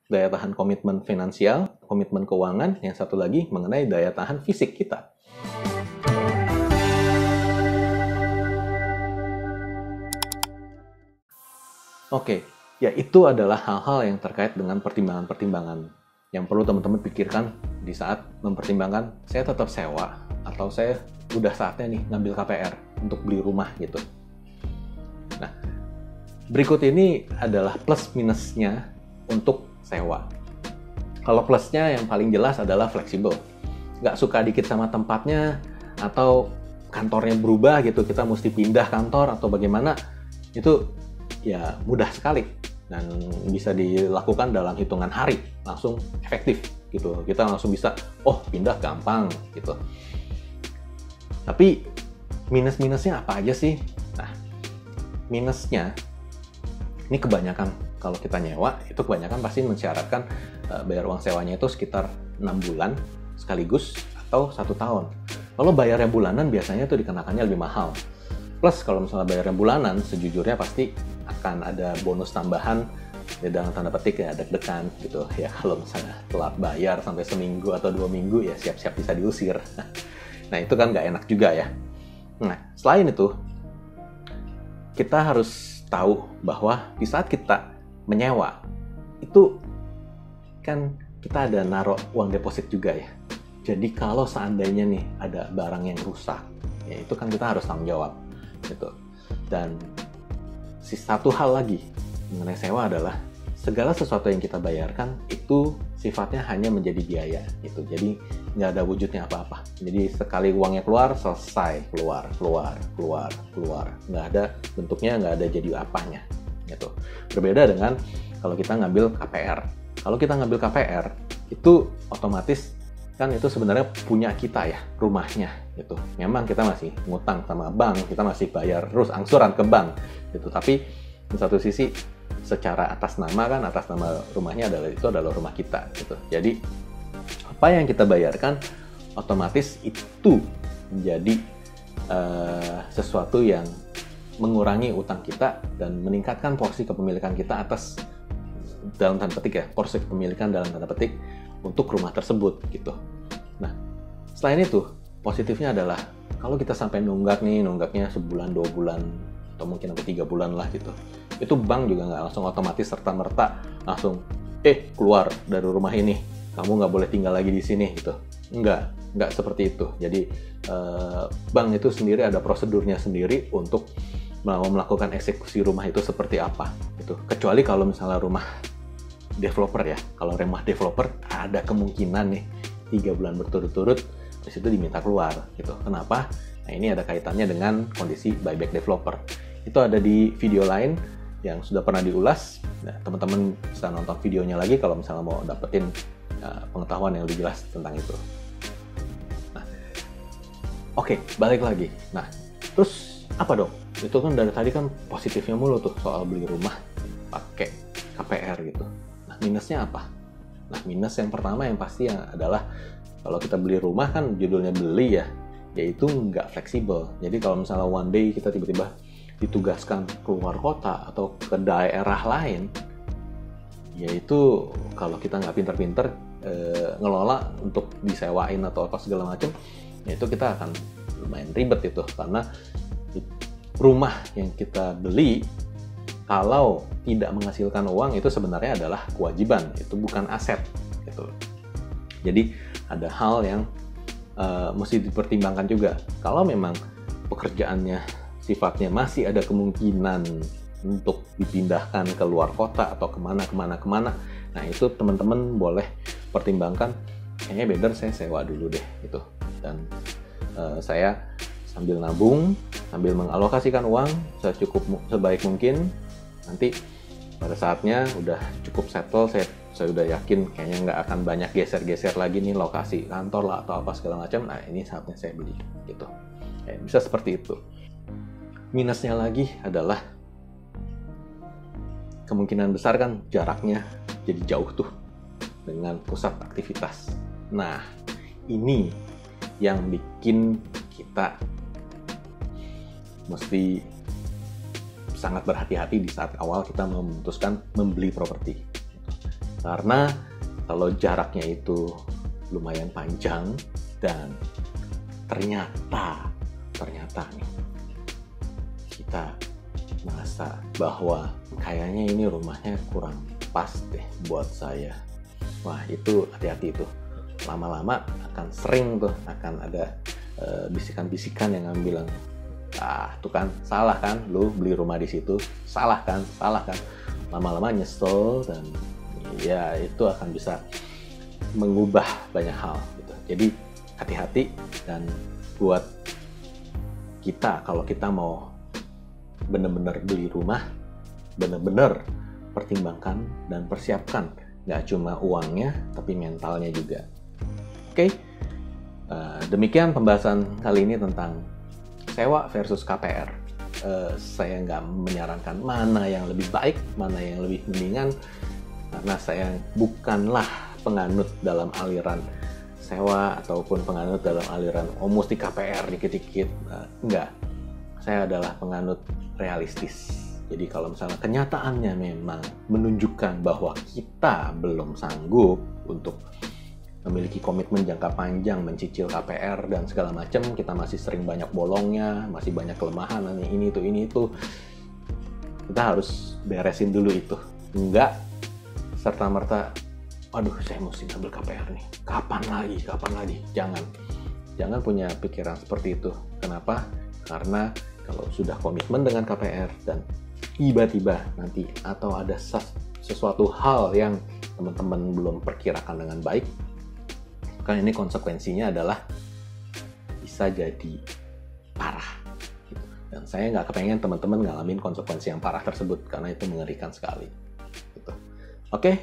daya tahan komitmen finansial, komitmen keuangan, yang satu lagi mengenai daya tahan fisik kita. Oke, ya itu adalah hal-hal yang terkait dengan pertimbangan-pertimbangan yang perlu teman-teman pikirkan di saat mempertimbangkan saya tetap sewa atau saya udah saatnya nih ngambil KPR untuk beli rumah gitu. Nah, berikut ini adalah plus minusnya untuk sewa. Kalau plusnya yang paling jelas adalah fleksibel. Nggak suka dikit sama tempatnya atau kantornya berubah gitu, kita mesti pindah kantor atau bagaimana, itu ya mudah sekali dan bisa dilakukan dalam hitungan hari, langsung efektif gitu. Kita langsung bisa, pindah gampang gitu. Tapi minus-minusnya apa aja sih? Nah, minusnya ini kebanyakan kalau kita nyewa itu kebanyakan pasti mensyaratkan bayar uang sewanya itu sekitar 6 bulan sekaligus atau 1 tahun. Kalau bayarnya bulanan biasanya itu dikenakannya lebih mahal. Plus kalau misalnya bayarnya bulanan, sejujurnya pasti akan ada bonus tambahan ya, dalam tanda petik ya deg-degan gitu ya. Kalau misalnya telat bayar sampai seminggu atau 2 minggu ya siap-siap bisa diusir. Nah itu kan nggak enak juga ya. Nah selain itu kita harus tahu bahwa di saat kita menyewa itu kan kita ada naruh uang deposit juga ya. Jadi kalau seandainya nih ada barang yang rusak, ya itu kan kita harus tanggung jawab gitu. Dan satu hal lagi mengenai sewa adalah segala sesuatu yang kita bayarkan itu sifatnya hanya menjadi biaya gitu. Jadi nggak ada wujudnya apa-apa. Jadi sekali uangnya keluar, selesai, keluar. Nggak ada bentuknya, nggak ada jadi apanya gitu. Berbeda dengan kalau kita ngambil KPR. Kalau kita ngambil KPR, itu otomatis kan itu sebenarnya punya kita ya, rumahnya gitu. Memang kita masih ngutang sama bank, kita masih bayar terus angsuran ke bank gitu. Tapi di satu sisi secara atas nama rumahnya adalah rumah kita gitu. Jadi apa yang kita bayarkan otomatis itu menjadi sesuatu yang mengurangi utang kita dan meningkatkan porsi kepemilikan kita atas, dalam tanda petik ya, porsi kepemilikan dalam tanda petik untuk rumah tersebut gitu. Nah, selain itu positifnya adalah kalau kita sampai nunggaknya sebulan, 2 bulan, atau mungkin sampai 3 bulan lah gitu, itu bank juga nggak langsung otomatis serta-merta langsung keluar dari rumah ini, kamu nggak boleh tinggal lagi di sini gitu. Nggak seperti itu. Jadi bank itu sendiri ada prosedurnya sendiri untuk melakukan eksekusi rumah itu seperti apa gitu. Kecuali kalau misalnya rumah developer ya, kalau rumah developer ada kemungkinan nih 3 bulan berturut-turut terus itu diminta keluar gitu. Kenapa? Nah ini ada kaitannya dengan kondisi buyback developer. Itu ada di video lain yang sudah pernah diulas. Nah, teman-teman bisa nonton videonya lagi kalau misalnya mau dapetin pengetahuan yang lebih jelas tentang itu. Nah, oke, balik lagi. Nah, terus apa dong? Itu kan dari tadi kan positifnya mulu tuh soal beli rumah pakai KPR gitu. Nah, minusnya apa? Nah, minus yang pertama yang pasti adalah kalau kita beli rumah kan judulnya beli ya, yaitu nggak fleksibel. Jadi kalau misalnya one day kita tiba-tiba ditugaskan keluar kota atau ke daerah lain, yaitu kalau kita nggak pinter-pinter ngelola untuk disewain atau apa segala macam, yaitu kita akan lumayan ribet itu, karena rumah yang kita beli kalau tidak menghasilkan uang itu sebenarnya adalah kewajiban, itu bukan aset gitu. Jadi ada hal yang mesti dipertimbangkan juga. Kalau memang pekerjaannya sifatnya masih ada kemungkinan untuk dipindahkan ke luar kota atau kemana, nah itu teman-teman boleh pertimbangkan, kayaknya better saya sewa dulu deh gitu. Dan saya sambil nabung, sambil mengalokasikan uang sebaik mungkin. Nanti pada saatnya udah cukup settle, saya udah yakin kayaknya nggak akan banyak geser-geser lagi nih lokasi kantor lah atau apa segala macam. Nah ini saatnya saya beli gitu. Bisa seperti itu. Minusnya lagi adalah kemungkinan besar kan jaraknya jadi jauh tuh dengan pusat aktivitas. Nah ini yang bikin kita mesti sangat berhati-hati di saat awal kita memutuskan membeli properti. Karena kalau jaraknya itu lumayan panjang dan ternyata nih kita merasa bahwa kayaknya ini rumahnya kurang pas deh buat saya. Wah, itu hati-hati tuh. Lama-lama akan sering tuh, akan ada bisikan-bisikan yang bilang, tuh kan, salah kan, lu beli rumah di situ, salah kan. Lama-lama nyesel dan ya itu akan bisa mengubah banyak hal gitu. Jadi hati-hati, dan buat kita, kalau kita mau benar-benar beli rumah, benar-benar pertimbangkan dan persiapkan, nggak cuma uangnya tapi mentalnya juga. Oke, demikian pembahasan kali ini tentang sewa versus KPR. Saya nggak menyarankan mana yang lebih baik, mana yang lebih mendingan, karena saya bukanlah penganut dalam aliran sewa ataupun penganut dalam aliran mesti KPR dikit-dikit. Enggak, saya adalah penganut realistis. Jadi kalau misalnya kenyataannya memang menunjukkan bahwa kita belum sanggup untuk memiliki komitmen jangka panjang, mencicil KPR dan segala macam, kita masih sering banyak bolongnya, masih banyak kelemahan, ini itu, kita harus beresin dulu itu. Enggak serta-merta, aduh saya mesti ngambil KPR nih, kapan lagi, jangan punya pikiran seperti itu. Kenapa? Karena kalau sudah komitmen dengan KPR dan tiba-tiba nanti atau ada sesuatu hal yang teman-teman belum perkirakan dengan baik, kan ini konsekuensinya adalah bisa jadi parah gitu. Dan saya nggak kepengen teman-teman ngalamin konsekuensi yang parah tersebut, karena itu mengerikan sekali gitu. Oke,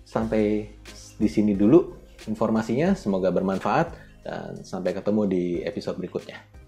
sampai di sini dulu informasinya, semoga bermanfaat dan sampai ketemu di episode berikutnya.